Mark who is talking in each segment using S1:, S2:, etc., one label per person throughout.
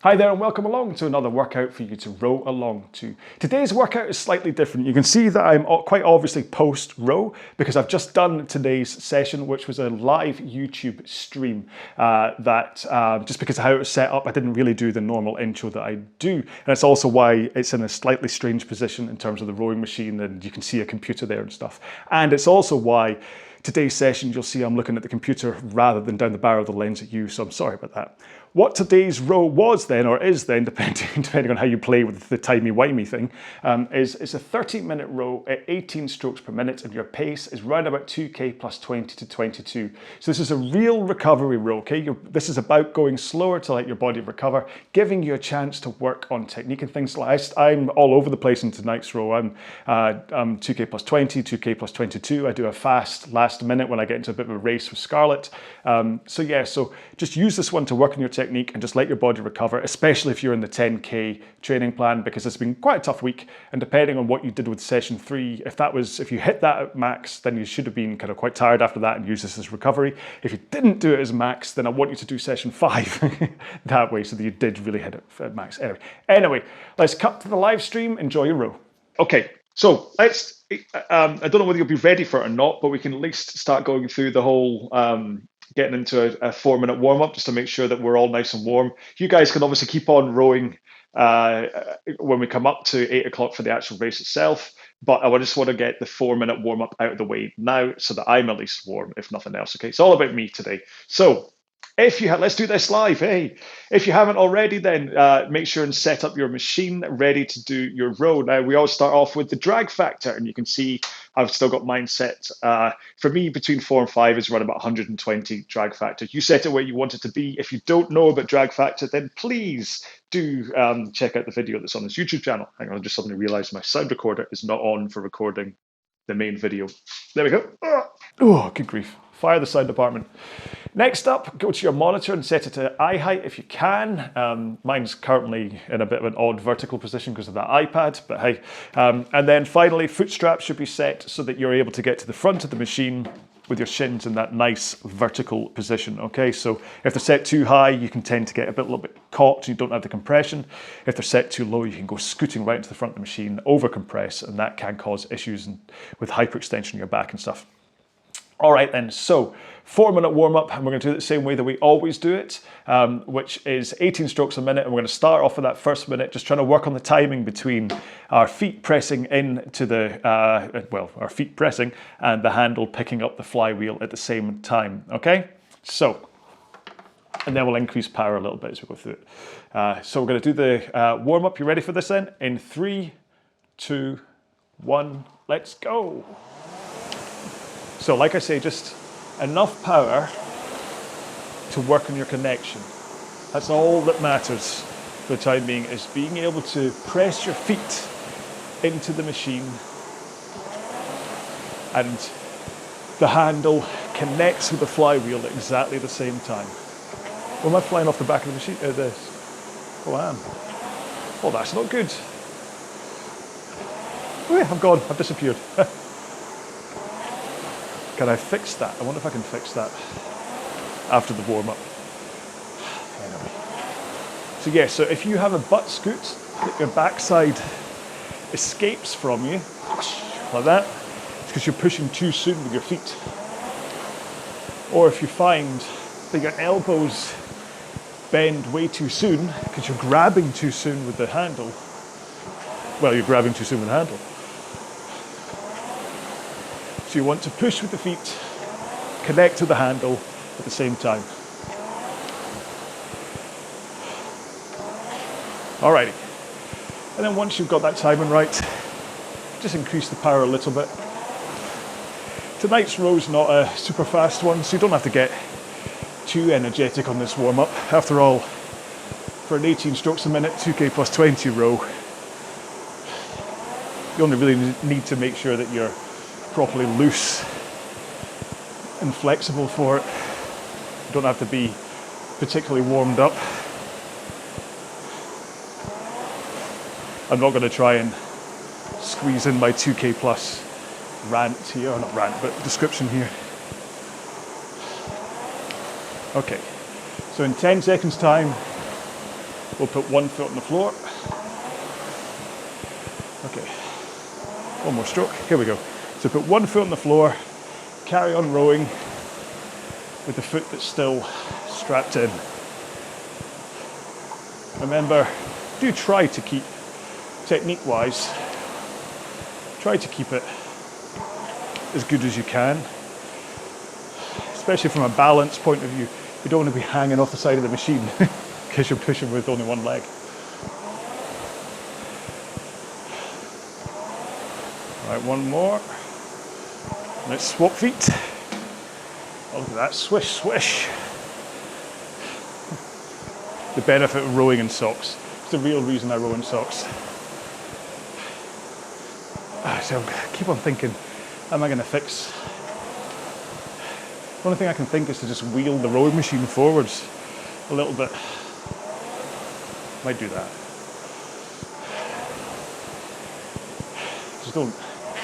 S1: Hi there and welcome along to another workout for you to row along to. Today's workout is slightly different. You can see that I'm quite obviously post-row because I've just done today's session, which was a live YouTube stream just because of how it was set up, I didn't really do the normal intro that I do. And it's also why it's in a slightly strange position in terms of the rowing machine, and you can see a computer there and stuff. And it's also why today's session, you'll see I'm looking at the computer rather than down the barrel of the lens at you, so I'm sorry about that. What today's row was then, or is then, depending on how you play with the timey-wimey thing, is it's a 30-minute row at 18 strokes per minute, and your pace is round about 2k plus 20 to 22. So this is a real recovery row, okay? This is about going slower to let your body recover, giving you a chance to work on technique and things like I'm all over the place in tonight's row. I'm 2k plus 20, 2k plus 22. I do a fast last minute when I get into a bit of a race with Scarlett. So just use this one to work on your technique and just let your body recover, especially if you're in the 10k training plan, because it's been quite a tough week. And depending on what you did with session 3, if you hit that at max, then you should have been kind of quite tired after that and use this as recovery. If you didn't do it as max, then I want you to do session 5 that way so that you did really hit it at max. Anyway, let's cut to the live stream. Enjoy your row. Okay, so I don't know whether you'll be ready for it or not, but we can at least start going through the whole getting into a 4-minute warm-up just to make sure that we're all nice and warm. You guys can obviously keep on rowing when we come up to 8 o'clock for the actual race itself, but I just want to get the 4-minute warm-up out of the way now so that I'm at least warm, if nothing else. Okay, it's all about me today. So let's do this live. Hey, if you haven't already, then make sure and set up your machine ready to do your row. Now, we always start off with the drag factor, and you can see I've still got mine set. For me, between 4 and 5 is around about 120 drag factor. You set it where you want it to be. If you don't know about drag factor, then please do check out the video that's on this YouTube channel. Hang on, I just suddenly realized my sound recorder is not on for recording the main video. There we go. Oh, good grief. Fire the sound department. Next up, go to your monitor and set it to eye height if you can. Mine's currently in a bit of an odd vertical position because of that iPad, but hey. And then finally, foot straps should be set so that you're able to get to the front of the machine with your shins in that nice vertical position, okay? So if they're set too high, you can tend to get a little bit caught and you don't have the compression. If they're set too low, you can go scooting right into the front of the machine, over compress, and that can cause issues with hyperextension in your back and stuff. All right then, so 4-minute warm-up, and we're going to do it the same way that we always do it, which is 18 strokes a minute, and we're going to start off with that first minute, just trying to work on the timing between our feet pressing into our feet pressing and the handle picking up the flywheel at the same time, okay? So, and then we'll increase power a little bit as we go through it. So we're going to do the warm-up. You ready for this then? In 3, 2, 1, let's go. So like I say, just enough power to work on your connection. That's all that matters for the time being, is being able to press your feet into the machine and the handle connects with the flywheel at exactly the same time. Well, am I flying off the back of the machine? Oh, I am. Oh, that's not good. Oh, yeah, I'm gone. I've disappeared. Can I fix that? I wonder if I can fix that after the warm-up. Anyway. So yeah, so if you have a butt scoot that your backside escapes from you, like that, it's because you're pushing too soon with your feet. Or if you find that your elbows bend way too soon because you're grabbing too soon with the handle, well, you're grabbing too soon with the handle. So you want to push with the feet, connect to the handle at the same time. Alrighty. And then once you've got that timing right, just increase the power a little bit. Tonight's row's not a super fast one, so you don't have to get too energetic on this warm-up. After all, for an 18 strokes a minute, 2k plus 20 row, you only really need to make sure that you're properly loose and flexible for it. You don't have to be particularly warmed up. I'm not going to try and squeeze in my 2k plus rant here, or not rant, but description here. Okay, so in 10 seconds time, We'll put one foot on the floor. Okay, one more stroke, here we go. So put one foot on the floor, carry on rowing with the foot that's still strapped in. Remember, do try to keep, technique-wise, try to keep it as good as you can, especially from a balance point of view. You don't want to be hanging off the side of the machine because you're pushing with only one leg. All right, one more. Let's swap feet. Oh, look at that, swish, swish. The benefit of rowing in socks. It's the real reason I row in socks. So I keep on thinking, how am I going to fix? The only thing I can think is to just wheel the rowing machine forwards a little bit. Might do that. Just don't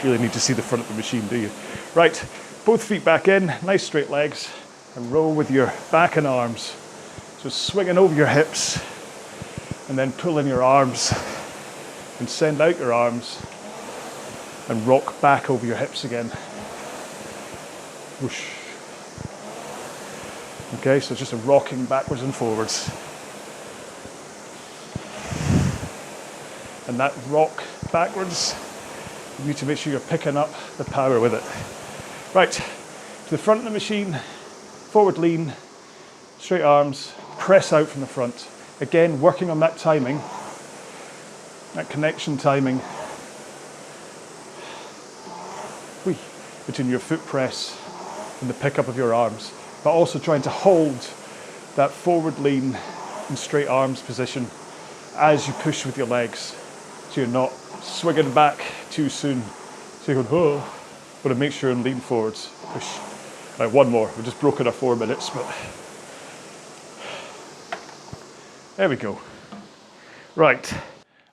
S1: really need to see the front of the machine, do you? Right, both feet back in, nice straight legs, and row with your back and arms. So swinging over your hips, and then pull in your arms, and send out your arms, and rock back over your hips again. Whoosh. Okay, so just a rocking backwards and forwards. And that rock backwards, you need to make sure you're picking up the power with it. Right, to the front of the machine, forward lean, straight arms, press out from the front. Again, working on that timing, that connection timing between your foot press and the pickup of your arms, but also trying to hold that forward lean and straight arms position as you push with your legs. So you're not swinging back too soon. So you're going, oh, got to make sure and lean forwards. Push. Right, one more. We've just broken our 4 minutes, but there we go. Right.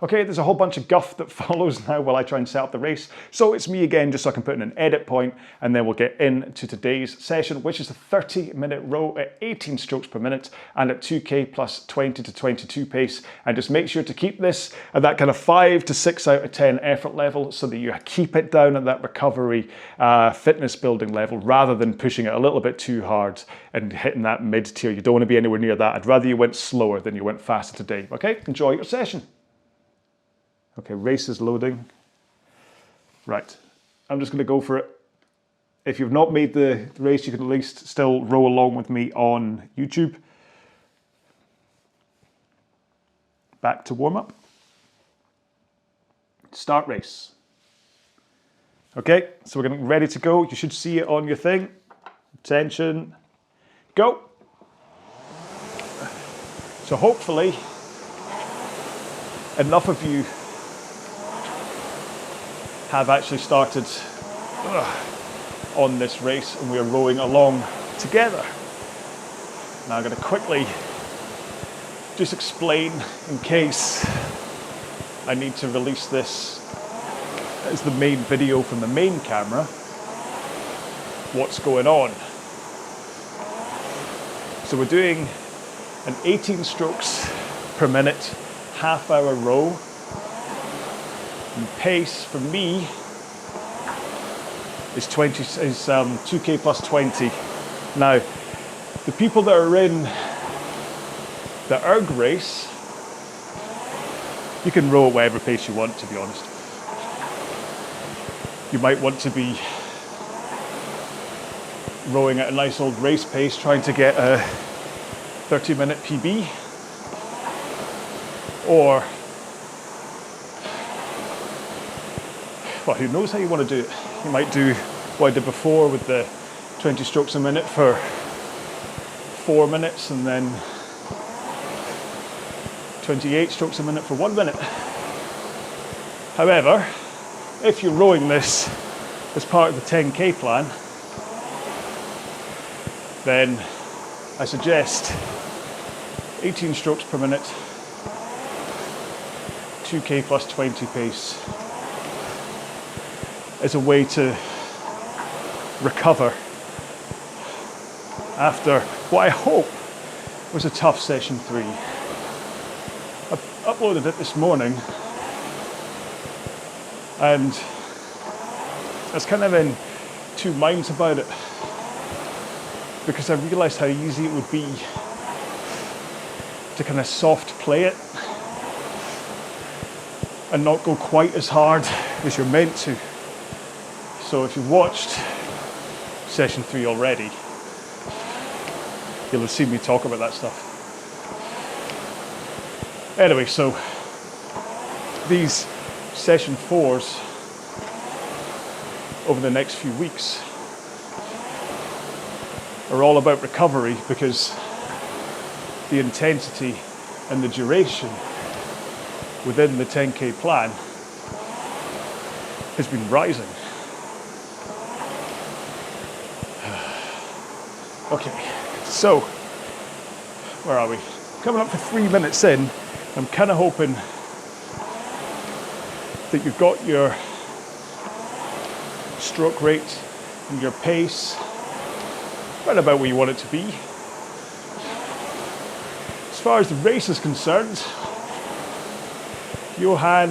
S1: Okay, there's a whole bunch of guff that follows now while I try and set up the race. So it's me again, just so I can put in an edit point, and then we'll get into today's session, which is a 30-minute row at 18 strokes per minute and at 2K plus 20 to 22 pace. And just make sure to keep this at that kind of 5 to 6 out of 10 effort level so that you keep it down at that recovery fitness building level rather than pushing it a little bit too hard and hitting that mid-tier. You don't want to be anywhere near that. I'd rather you went slower than you went faster today. Okay, enjoy your session. Okay, race is loading. Right, I'm just going to go for it. If you've not made the race, you can at least still row along with me on YouTube. Back to warm up. Start race. Okay, so we're getting ready to go. You should see it on your thing. Attention, go. So hopefully, enough of you have actually started on this race and we are rowing along together. Now I'm going to quickly just explain, in case I need to release this as the main video from the main camera, what's going on. So we're doing an 18 strokes per minute half-hour row. And pace for me is 2K plus 20. Now, the people that are in the Ergrace, you can row at whatever pace you want, to be honest. You might want to be rowing at a nice old race pace, trying to get a 30-minute PB, or well, who knows how you want to do it. You might do what I did before with the 20 strokes a minute for 4 minutes and then 28 strokes a minute for 1 minute. However, if you're rowing this as part of the 10K plan, then I suggest 18 strokes per minute, 2K plus 20 pace, as a way to recover after what I hope was a tough session 3. uploaded it this morning, and I was kind of in two minds about it, because I realised how easy it would be to kind of soft play it and not go quite as hard as you're meant to. So if you've watched session 3 already, you'll have seen me talk about that stuff. Anyway, so these session 4s over the next few weeks are all about recovery, because the intensity and the duration within the 10K plan has been rising. Okay, so where are we? Coming up to 3 minutes in. I'm kind of hoping that you've got your stroke rate and your pace right about where you want it to be. As far as the race is concerned, Johan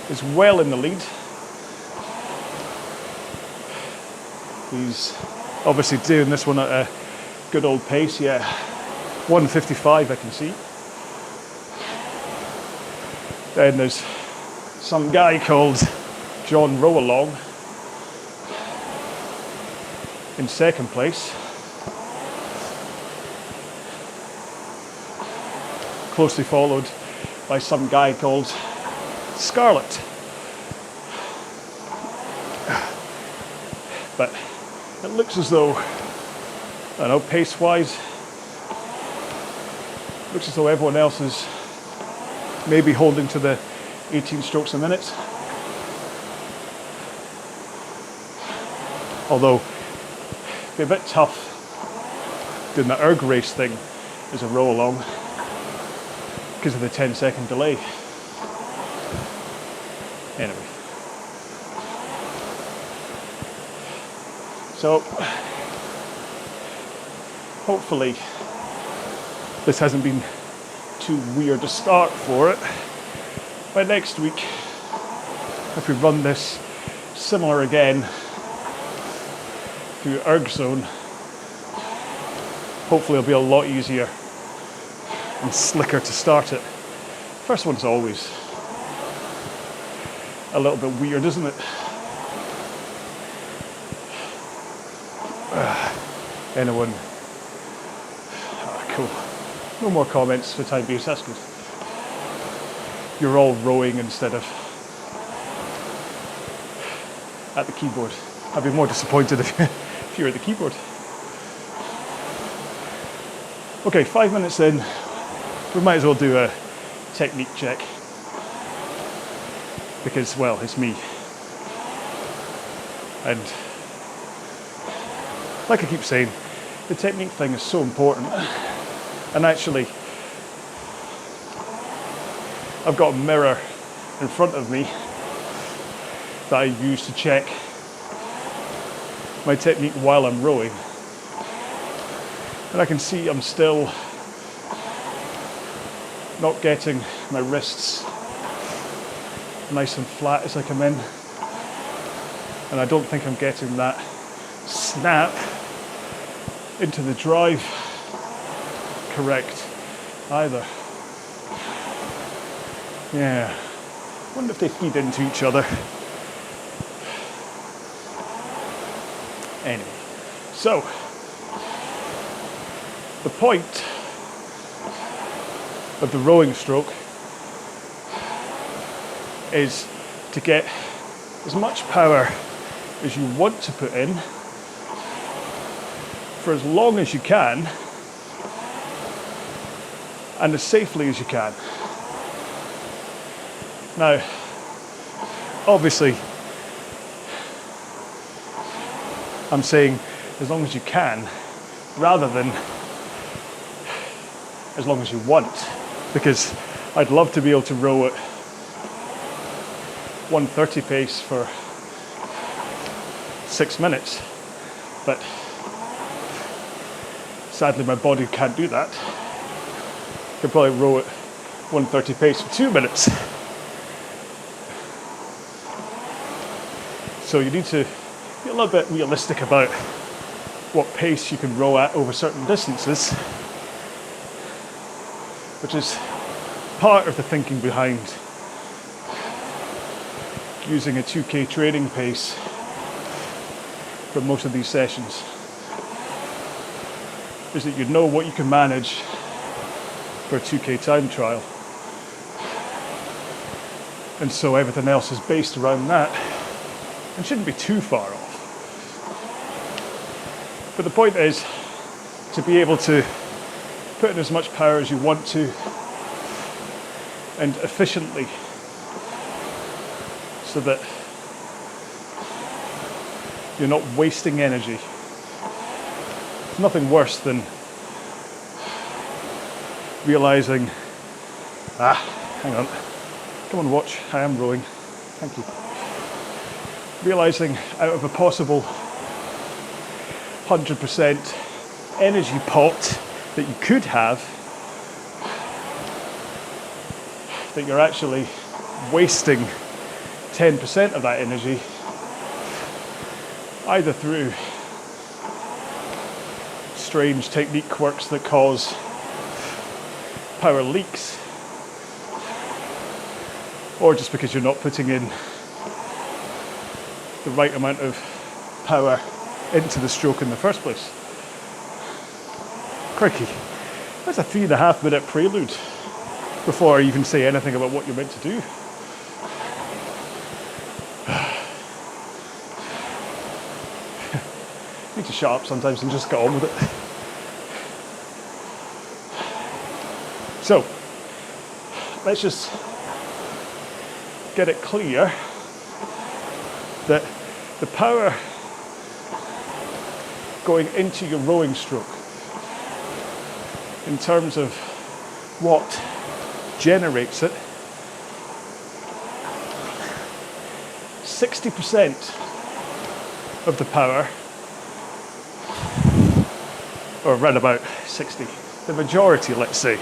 S1: is well in the lead. He's obviously doing this one at a good old pace, yeah. 1:55 I can see. Then there's some guy called John RowAlong in second place. Closely followed by some guy called Scarlett. But it looks as though, I don't know, pace-wise, looks as though everyone else is maybe holding to the 18 strokes a minute. Although, it'd be a bit tough doing the Ergrace thing as a RowAlong because of the 10-second delay. Anyway. So, hopefully this hasn't been too weird to start for it. By next week, if we run this similar again through Ergzone, hopefully it'll be a lot easier and slicker to start it. First one's always a little bit weird, isn't it? Anyone? Cool. No more comments for the time being, that's good. You're all rowing instead of at the keyboard. I'd be more disappointed if you're at the keyboard. Okay, 5 minutes in, we might as well do a technique check. Because, well, it's me. And like I keep saying, the technique thing is so important. And actually, I've got a mirror in front of me that I use to check my technique while I'm rowing. And I can see I'm still not getting my wrists nice and flat as I come in. And I don't think I'm getting that snap into the drive correct either. Yeah, wonder if they feed into each other. Anyway, so the point of the rowing stroke is to get as much power as you want to put in for as long as you can and as safely as you can. Now, obviously, I'm saying as long as you can rather than as long as you want, because I'd love to be able to row at 1:30 pace for 6 minutes, but sadly my body can't do that. could probably row at 130 pace for 2 minutes. So you need to be a little bit realistic about what pace you can row at over certain distances, which is part of the thinking behind using a 2K training pace for most of these sessions, is that you know what you can manage for a 2K time trial. And so everything else is based around that and shouldn't be too far off. But the point is to be able to put in as much power as you want to and efficiently, so that you're not wasting energy. There's nothing worse than realizing, hang on, come on watch, I am rowing, thank you. Realizing out of a possible 100% energy pot that you could have, that you're actually wasting 10% of that energy, either through strange technique quirks that cause power leaks, or just because you're not putting in the right amount of power into the stroke in the first place. Crikey, that's a 3.5 minute prelude before I even say anything about what you're meant to do. Need to shut up sometimes and just get on with it. So, let's just get it clear that the power going into your rowing stroke, in terms of what generates it, 60% of the power, or around about 60, the majority, let's say,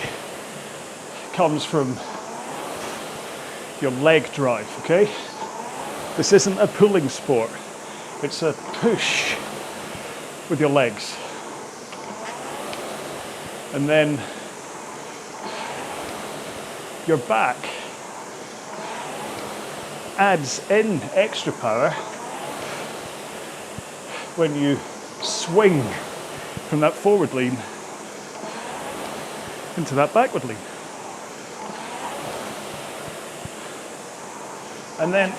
S1: comes from your leg drive, okay? This isn't a pulling sport, it's a push with your legs. And then your back adds in extra power when you swing from that forward lean into that backward lean. And then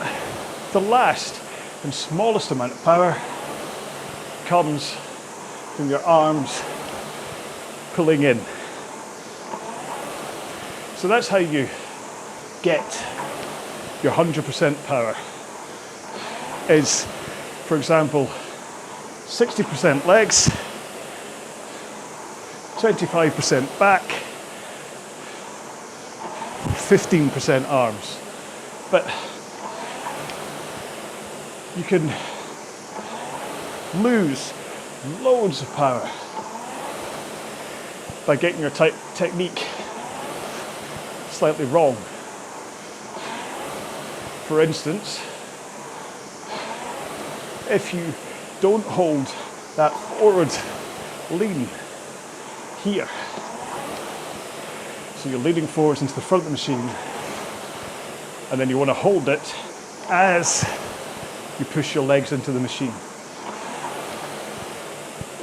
S1: the last and smallest amount of power comes from your arms pulling in. So that's how you get your 100% power, is, for example, 60% legs, 25% back, 15% arms. But you can lose loads of power by getting your technique slightly wrong. For instance, if you don't hold that forward lean here, so you're leaning forwards into the front of the machine, and then you want to hold it as you push your legs into the machine.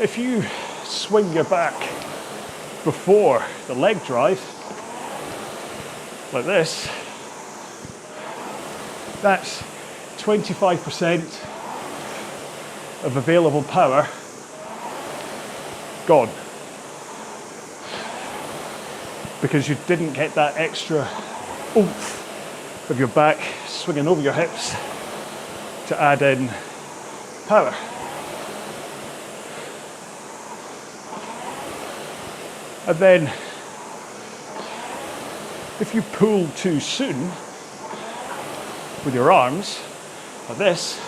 S1: If you swing your back before the leg drive, like this, that's 25% of available power gone, because you didn't get that extra oomph of your back swinging over your hips to add in power. And then if you pull too soon with your arms, like this,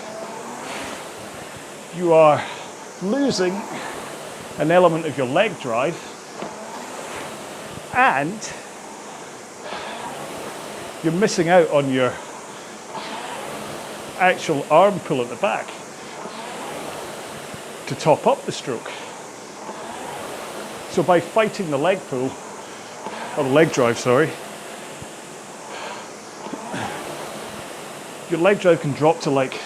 S1: you are losing an element of your leg drive, and you're missing out on your actual arm pull at the back to top up the stroke. So by fighting the leg pull, or the leg drive, sorry, your leg drive can drop to like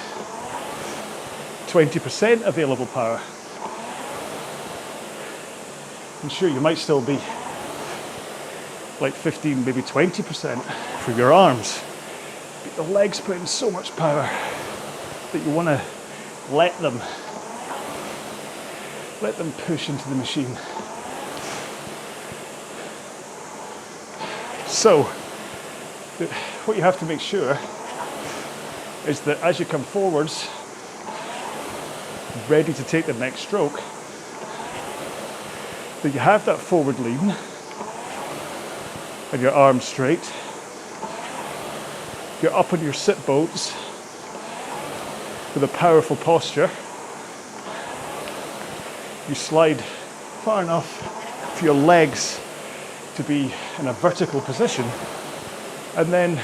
S1: 20% available power. And sure, you might still be like 15, maybe 20% for your arms, but the legs put in so much power that you want to let them push into the machine. So what you have to make sure is that as you come forwards, ready to take the next stroke, that you have that forward lean and your arms straight. You're up on your sit bones with a powerful posture. You slide far enough for your legs to be in a vertical position, and then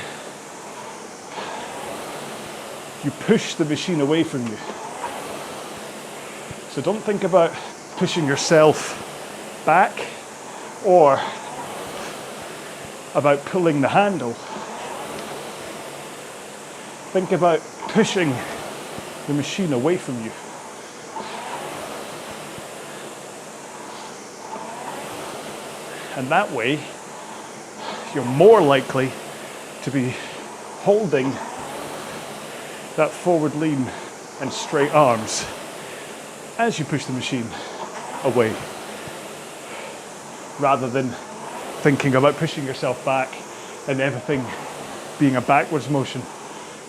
S1: you push the machine away from you. So don't think about pushing yourself back or about pulling the handle. Think about pushing the machine away from you. And that way, you're more likely to be holding that forward lean and straight arms as you push the machine away, rather than thinking about pushing yourself back and everything being a backwards motion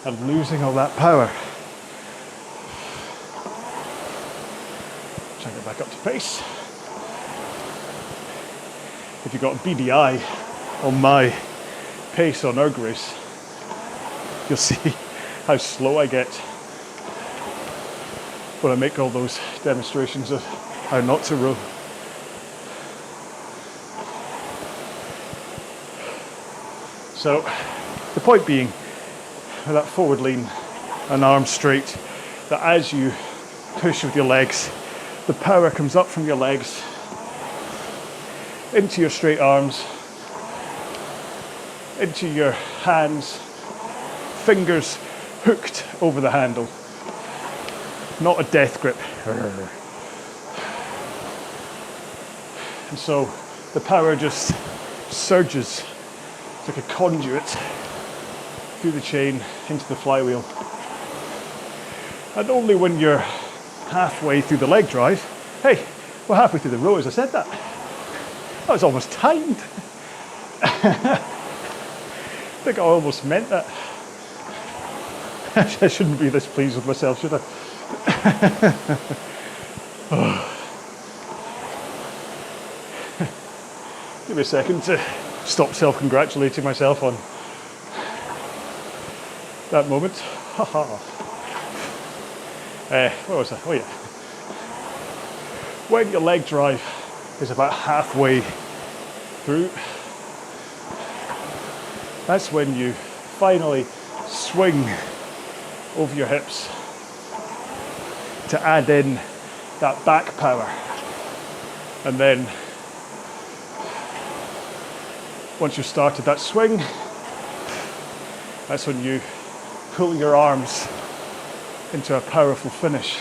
S1: and losing all that power. Try to get back up to pace. If you've got a BDI on my pace on Ergrace, you'll see how slow I get when I make all those demonstrations of how not to row. So the point being, with that forward lean and arms straight, that as you push with your legs, the power comes up from your legs into your straight arms, into your hands, fingers hooked over the handle, not a death grip. And so the power just surges. It's like a conduit through the chain into the flywheel. And only when you're halfway through the leg drive, hey, we're halfway through the row as I said that. That was almost timed. I think I almost meant that. I shouldn't be this pleased with myself, should I? Give me a second to stop self-congratulating myself on that moment. Where was I? Oh yeah. When your leg drive is about halfway through, that's when you finally swing over your hips to add in that back power. And then once you've started that swing, that's when you pull your arms into a powerful finish.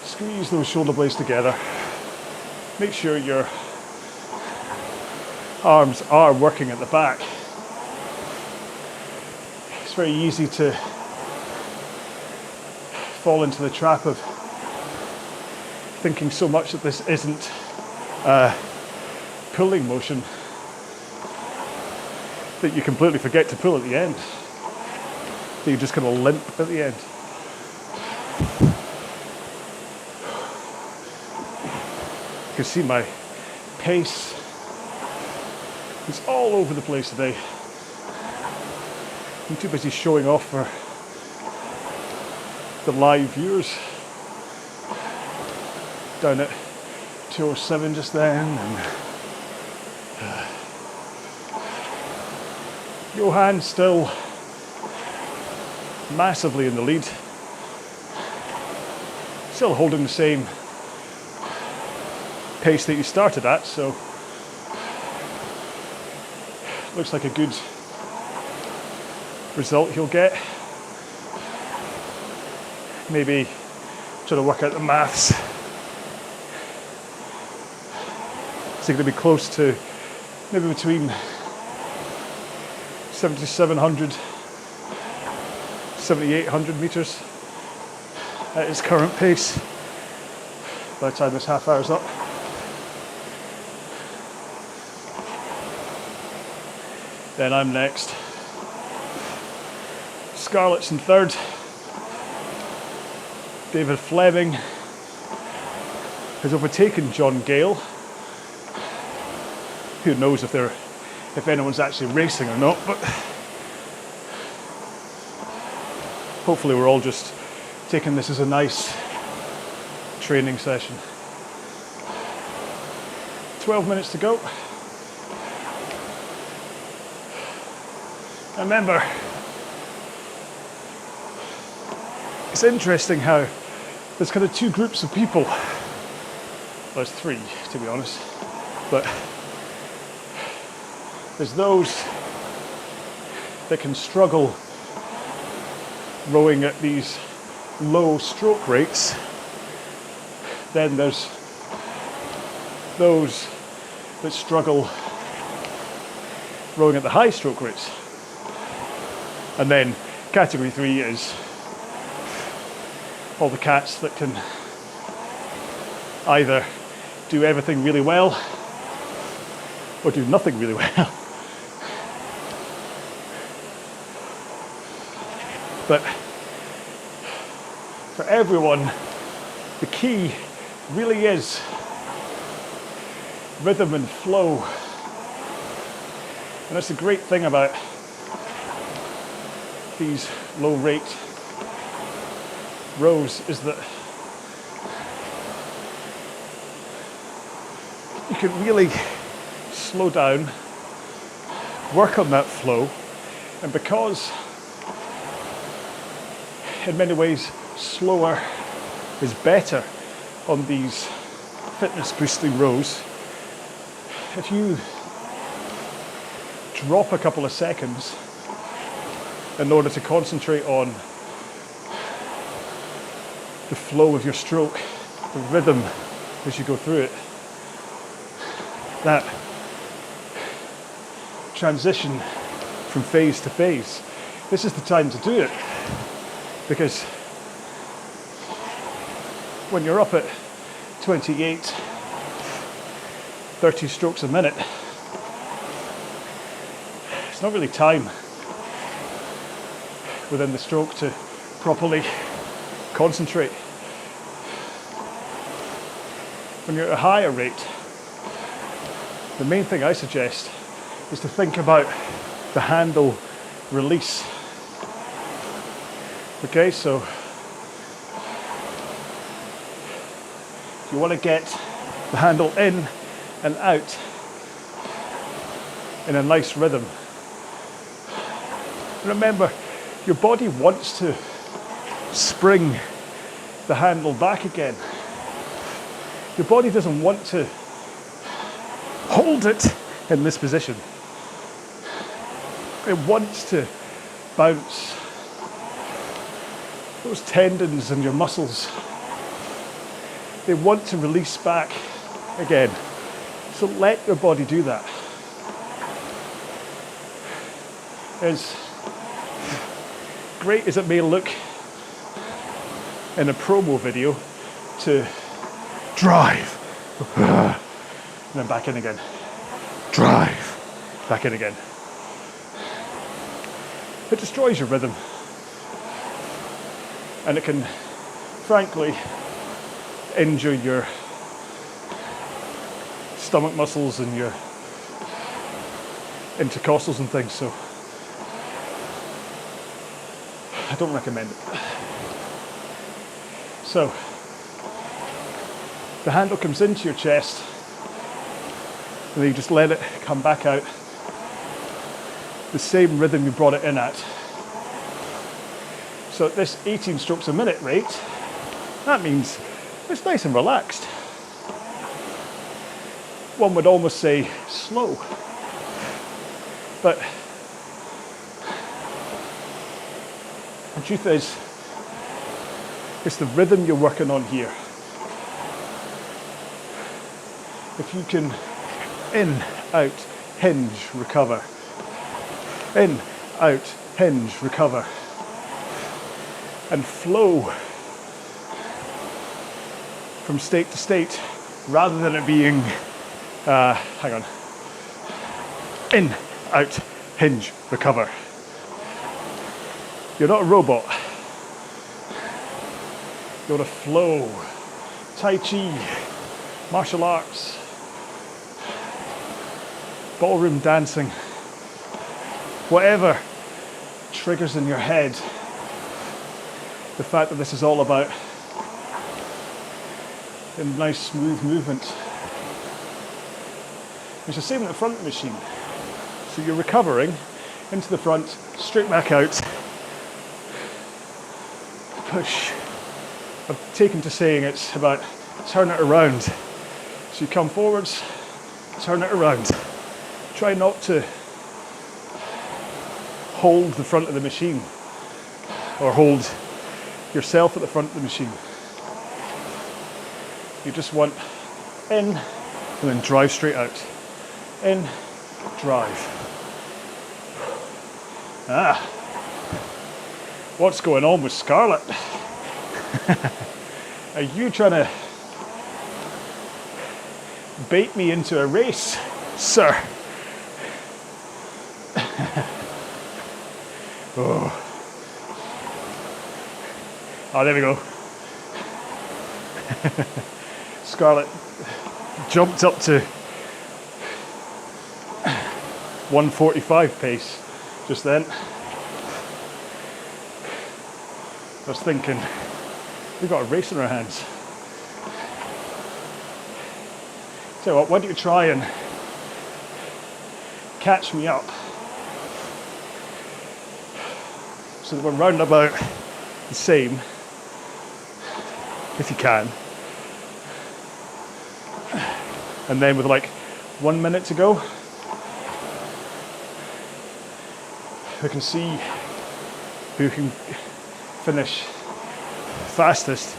S1: Squeeze those shoulder blades together. Make sure your arms are working at the back. It's very easy to fall into the trap of thinking so much that this isn't a pulling motion that you completely forget to pull at the end. So you're just kind of limp at the end. You can see my pace is all over the place today. I'm too busy showing off for the live viewers. Down at 207 just then, and Johan still massively in the lead. Still holding the same pace that you started at, so looks like a good result he'll get. Maybe trying to work out the maths. Is he going to be close to maybe between 7,700, 7,800 meters at his current pace by the time this half hour's up. Then I'm next. Scarlett's in third. David Fleming has overtaken John Gale. Who knows if anyone's actually racing or not, but hopefully we're all just taking this as a nice training session. 12 minutes to go. Remember, it's interesting how there's kind of two groups of people. Well, there's three, to be honest. But there's those that can struggle rowing at these low stroke rates. Then there's those that struggle rowing at the high stroke rates. And then category 3 is all the cats that can either do everything really well or do nothing really well. But for everyone, the key really is rhythm and flow. And that's the great thing about these low rate rows, is that you can really slow down, work on that flow, and because in many ways slower is better on these fitness boosting rows, if you drop a couple of seconds in order to concentrate on the flow of your stroke, the rhythm as you go through it, that transition from phase to phase, this is the time to do it. Because when you're up at 28, 30 strokes a minute, it's not really time within the stroke to properly concentrate. When you're at a higher rate, the main thing I suggest is to think about the handle release. Okay, so you want to get the handle in and out in a nice rhythm. Remember, your body wants to spring the handle back again. Your body doesn't want to hold it in this position. It wants to bounce. Those tendons and your muscles, they want to release back again. So let your body do that. As great as it may look in a promo video to drive, and then back in again, drive, back in again. It destroys your rhythm. And it can, frankly, injure your stomach muscles and your intercostals and things, so I don't recommend it. So, the handle comes into your chest, and then you just let it come back out. the same rhythm you brought it in at. So at this 18 strokes a minute rate, that means it's nice and relaxed. One would almost say slow. But the truth is, it's the rhythm you're working on here. If you can in, out, hinge, recover. In, out, hinge, recover. And flow from state to state rather than it being, hang on, in, out, hinge, recover. You're not a robot. You're a flow. Tai Chi, martial arts, ballroom dancing, whatever triggers in your head. The fact that this is all about a nice smooth movement. It's the same at the front of the machine. So you're recovering into the front, straight back out, push. I've taken to saying it's about turn it around. So you come forwards, turn it around. Try not to hold the front of the machine or hold yourself at the front of the machine. You just want in and then drive straight out. In, drive. What's going on with Scarlett? Are you trying to bait me into a race, sir? Oh, there we go. Scarlett jumped up to 1:45 pace just then. I was thinking, we've got a race in our hands. So what, why don't you try and catch me up so that we're round about the same, if you can. And then with like 1 minute to go, we can see who can finish fastest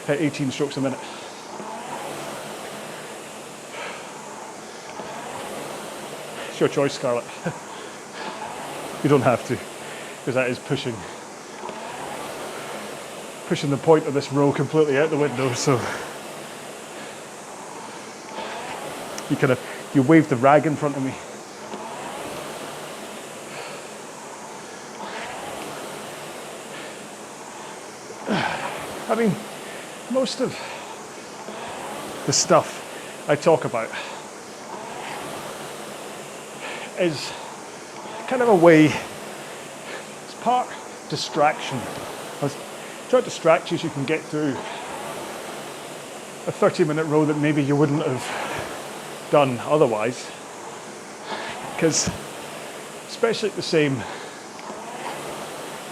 S1: at 18 strokes a minute. It's your choice, Scarlett. You don't have to, because that is pushing the point of this row completely out the window. So you wave the rag in front of me. I mean, most of the stuff I talk about is kind of a way, it's part distraction. Try to distract you so you can get through a 30-minute row that maybe you wouldn't have done otherwise. Because especially at the same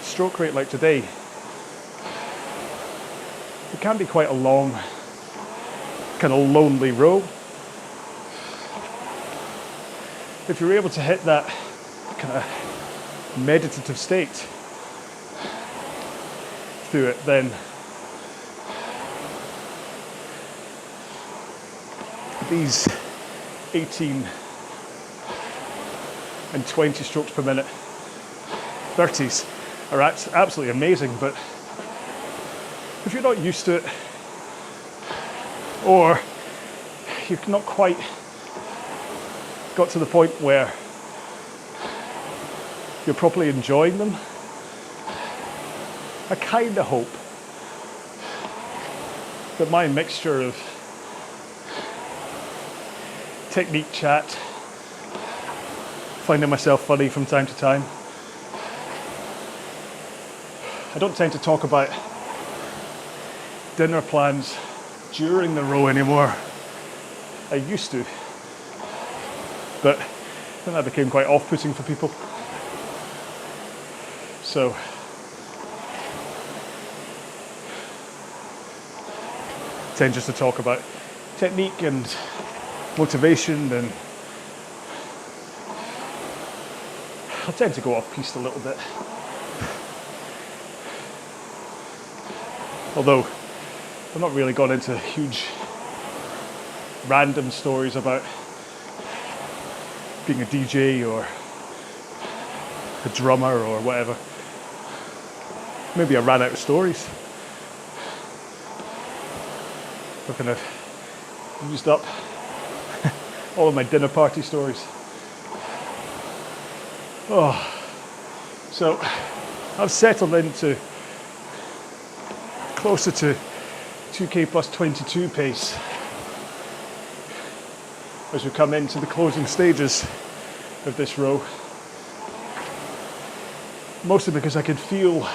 S1: stroke rate like today, it can be quite a long, kind of lonely row. If you're able to hit that kind of meditative state through it, then these 18 and 20 strokes per minute 30s are absolutely amazing. But if you're not used to it, or you've not quite got to the point where you're properly enjoying them, I kind of hope that my mixture of technique chat, finding myself funny from time to time, I don't tend to talk about dinner plans during the row anymore. I used to, but I think that became quite off-putting for people. So I tend just to talk about technique and motivation, and I tend to go off piste a little bit. Although I've not really gone into huge random stories about being a DJ or a drummer or whatever. Maybe I ran out of stories. I've kind of used up all of my dinner party stories. Oh, so I've settled into closer to 2K plus 22 pace as we come into the closing stages of this row. Mostly because I could feel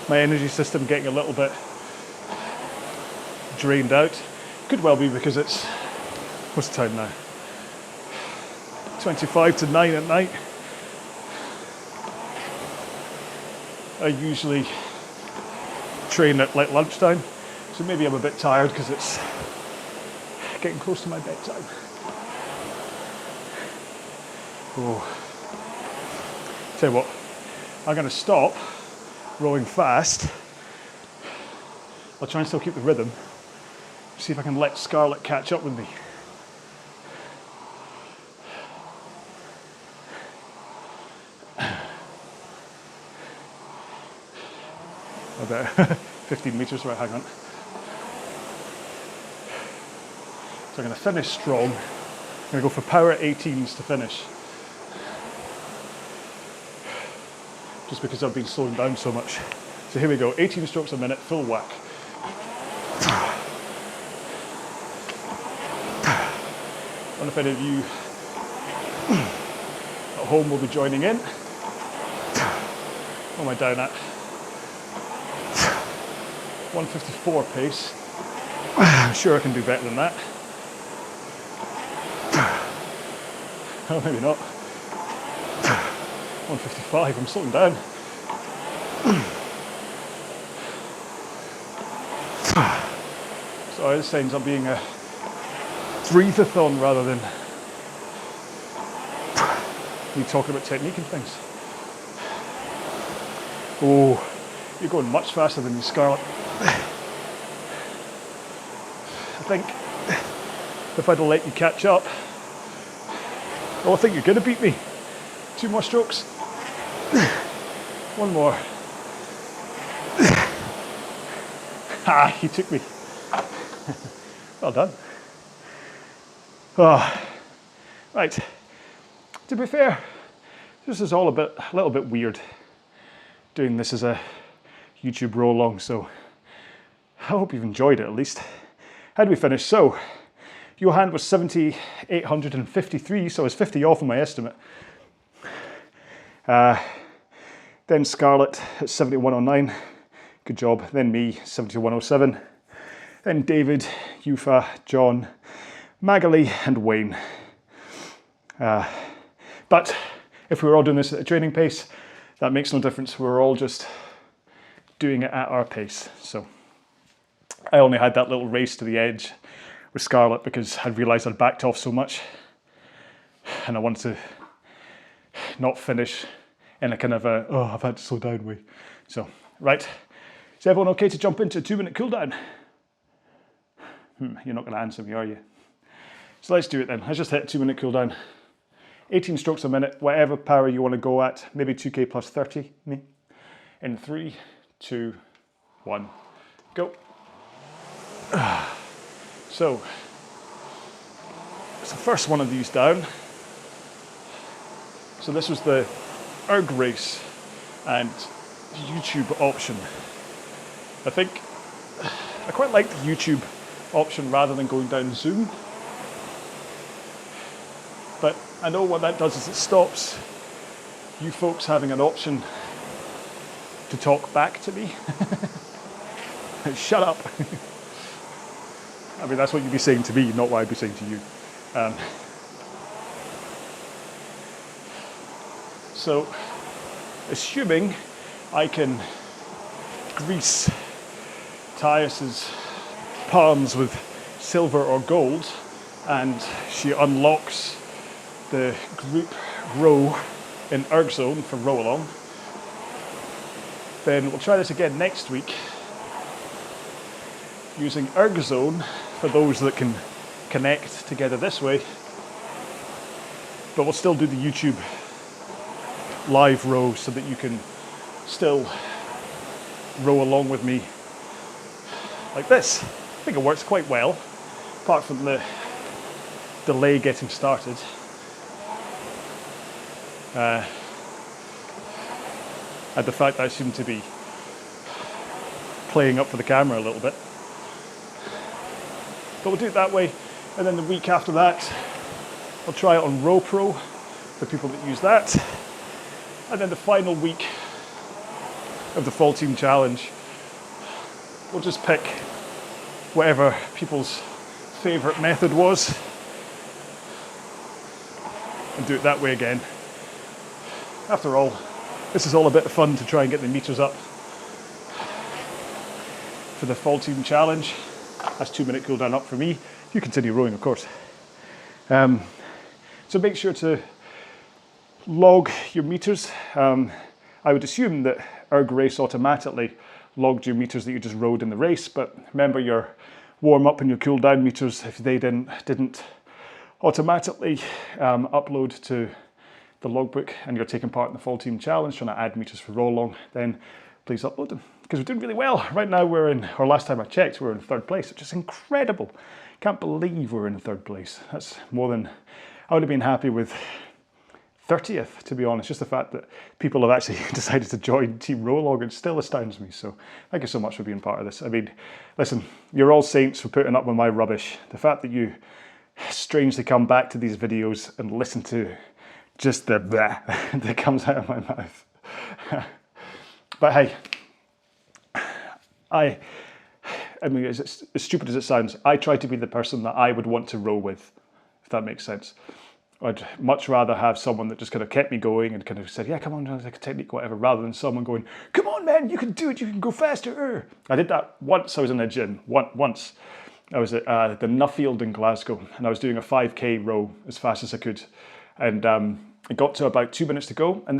S1: my energy system getting a little bit drained out. Could well be because it's, what's the time now? 25 to 9 at night. I usually train at like lunchtime, so maybe I'm a bit tired because it's getting close to my bedtime. Oh. Tell you what, I'm going to stop rowing fast. I'll try and still keep the rhythm. See if I can let Scarlett catch up with me. About 15 meters, right, hang on. So I'm going to finish strong. I'm going to go for power 18s to finish. Just because I've been slowing down so much. So here we go, 18 strokes a minute, full whack. I don't know if any of you at home will be joining in. What am I down at? 154 pace. I'm sure I can do better than that. Oh, maybe not. 155, I'm slowing down. So this ends up being a breathe-a-thon rather than me talking about technique and things. Oh, you're going much faster than you, Scarlett. I think if I'd have let you catch up, oh, I think you're going to beat me. 2 more strokes. 1 more. Ah, you took me. Well done. Oh, right. To be fair, this is all a little bit weird, doing this as a YouTube RowAlong, so I hope you've enjoyed it at least. How did we finish? So, Johan was 7,853, so I was 50 off on my estimate. Then Scarlett at 7109, good job. Then me, 7107. Then David, Yufa, John, Magali and Wayne. But if we were all doing this at a training pace, that makes no difference. We're all just doing it at our pace. So I only had that little race to the edge with Scarlett because I realised I'd backed off so much and I wanted to not finish in a kind of a, oh, I've had to slow down way. So, right. Is everyone okay to jump into a 2-minute cooldown? You're not going to answer me, are you? So let's do it then. Let's just hit a 2-minute cooldown. 18 strokes a minute, whatever power you want to go at. Maybe 2K plus 30, me. In 3, 2, 1, go. So, it's the first one of these down. So this was the Ergrace and YouTube option. I think I quite like the YouTube option rather than going down Zoom. But I know what that does is it stops you folks having an option to talk back to me. Shut up. I mean, that's what you'd be saying to me, not what I'd be saying to you. So, assuming I can grease Tyus's palms with silver or gold, and she unlocks the group row in Ergzone for RowAlong, then we'll try this again next week using Ergzone for those that can connect together this way, but we'll still do the YouTube live row so that you can still row along with me like this. I think it works quite well, apart from the delay getting started. And the fact that I seem to be playing up for the camera a little bit. But we'll do it that way, and then the week after that, I'll try it on RowPro for people that use that. And then the final week of the Full Team Challenge, we'll just pick whatever people's favourite method was and do it that way again. After all, this is all a bit of fun to try and get the meters up for the Full Team Challenge. That's 2-minute cooldown up for me. You continue rowing, of course. So make sure to log your meters. I would assume that Ergrace automatically logged your meters that you just rode in the race, but remember your warm up and your cool down meters, if they didn't automatically upload to the logbook and you're taking part in the Full Team Challenge, trying to add meters for RowAlong, then please upload them, because we're doing really well. Right now we're in, or last time I checked, we're in 3rd place, which is incredible. Can't believe we're in 3rd place. That's more than, I would have been happy with 30th, to be honest. Just the fact that people have actually decided to join Team RowAlong, it still astounds me. So thank you so much for being part of this. I mean, listen, you're all saints for putting up with my rubbish. The fact that you strangely come back to these videos and listen to just the blah that comes out of my mouth. But hey, I mean, as stupid as it sounds, I try to be the person that I would want to row with, if that makes sense. I'd much rather have someone that just kind of kept me going and kind of said, yeah, come on, like a technique, whatever, rather than someone going, come on, man, you can do it, you can go faster. I did that once. I was in a gym, once. I was at the Nuffield in Glasgow, and I was doing a 5K row as fast as I could. And it got to about 2 minutes to go, and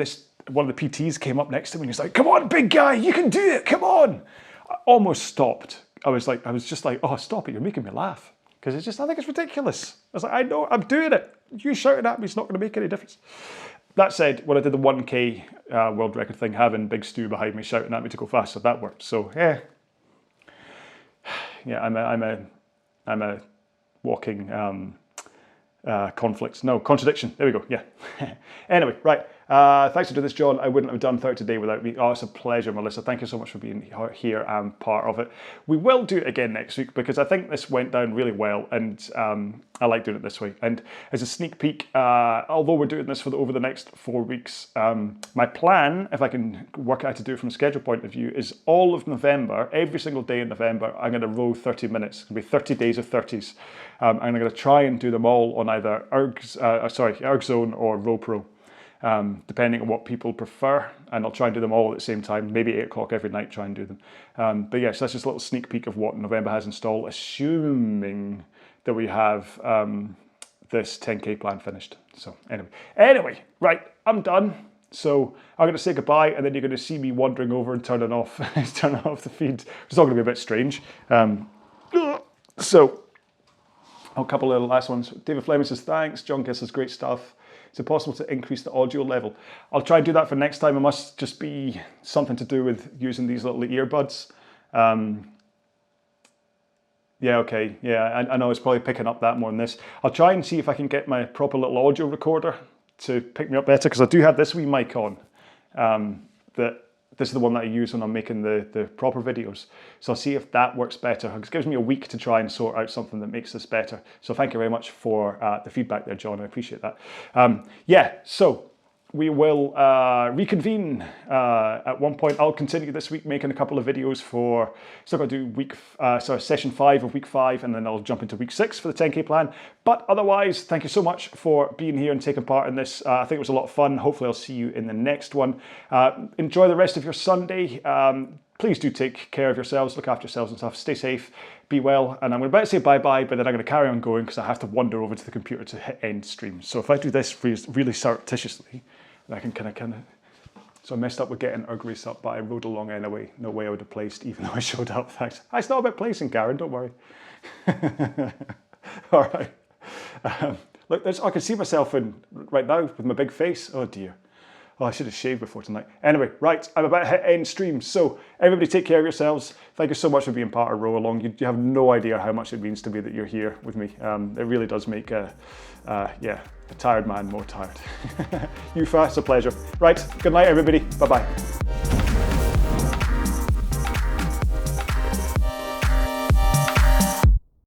S1: one of the PTs came up next to me and he's like, come on, big guy, you can do it, come on. I almost stopped. I was just like, oh, stop it, you're making me laugh. Because I think it's ridiculous. I was like, I know, I'm doing it. You shouting at me is not going to make any difference. That said, when I did the 1K world record thing, having Big Stu behind me shouting at me to go faster, that worked. So yeah, I'm a walking contradiction. There we go. Yeah. Anyway, right. Thanks for doing this, John. I wouldn't have done 30 today without me. Oh, it's a pleasure, Melissa. Thank you so much for being here and part of it. We will do it again next week because I think this went down really well, and I like doing it this way. And as a sneak peek, although we're doing this for over the next 4 weeks, my plan, if I can work out how to do it from a schedule point of view, is all of November, every single day in November, I'm going to row 30 minutes. It's going to be 30 days of 30s. And I'm going to try and do them all on either Ergzone or RowPro. Depending on what people prefer, and I'll try and do them all at the same time, maybe 8 o'clock every night, try and do them. But yes, that's just a little sneak peek of what November has installed, assuming that we have this 10K plan finished. So anyway, right, I'm done. So I'm going to say goodbye, and then you're going to see me wandering over and turning off the feed. It's all going to be a bit strange. So a couple of the last ones. David Fleming says, thanks. John Gill says, great stuff. Is it possible to increase the audio level? I'll try and do that for next time. It must just be something to do with using these little earbuds. Yeah, okay. Yeah, I know it's probably picking up that more than this. I'll try and see if I can get my proper little audio recorder to pick me up better, because I do have this wee mic on. This is the one that I use when I'm making the proper videos. So I'll see if that works better. It gives me a week to try and sort out something that makes this better. So thank you very much for the feedback there, John. I appreciate that. Yeah, so we will reconvene at one point. I'll continue this week making a couple of videos for, still got to do session 5 of week 5, and then I'll jump into week 6 for the 10K plan. But otherwise, thank you so much for being here and taking part in this. I think it was a lot of fun. Hopefully I'll see you in the next one. Enjoy the rest of your Sunday. Please do take care of yourselves, look after yourselves and stuff. Stay safe, be well. And I'm about to say bye-bye, but then I'm going to carry on going because I have to wander over to the computer to hit end stream. So if I do this really surreptitiously, I can kind of. So I messed up with getting Ergrace up, but I rode along anyway. No way I would have placed, even though I showed up. Thanks. It's not about placing, Karen. Don't worry. All right. Look, I can see myself in right now with my big face. Oh dear. Oh, I should have shaved before tonight. Anyway, right, I'm about to hit end stream. So everybody take care of yourselves. Thank you so much for being part of RowAlong. You have no idea how much it means to me that you're here with me. It really does make a tired man more tired. Yufa, it's a pleasure. Right, good night everybody. Bye-bye.